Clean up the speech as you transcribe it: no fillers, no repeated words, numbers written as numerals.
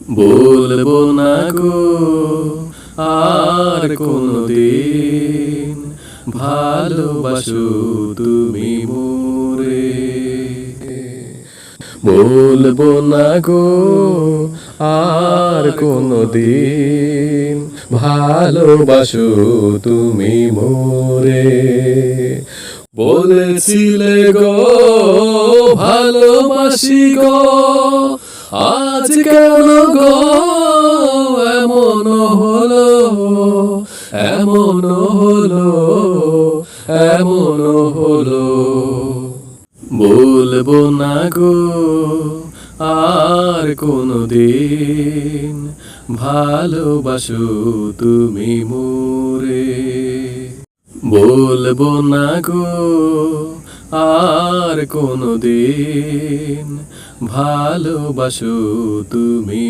বলবো না গো আর কোনদিন, ভালোবাসো তুমি মোরে। বলবো না গো আর কোনদিন, ভালোবাসো তুমি মোরে। বলেছিলে গো ভালোবাসি গো, আজ কেন গো এমন হলো, এমন হলো, এমন হলো। বলবো না গো আর কোনদিন, ভালোবাসো তুমি মোরে। বলবো না গো আর কোনদিন, ভালোবাসো তুমি।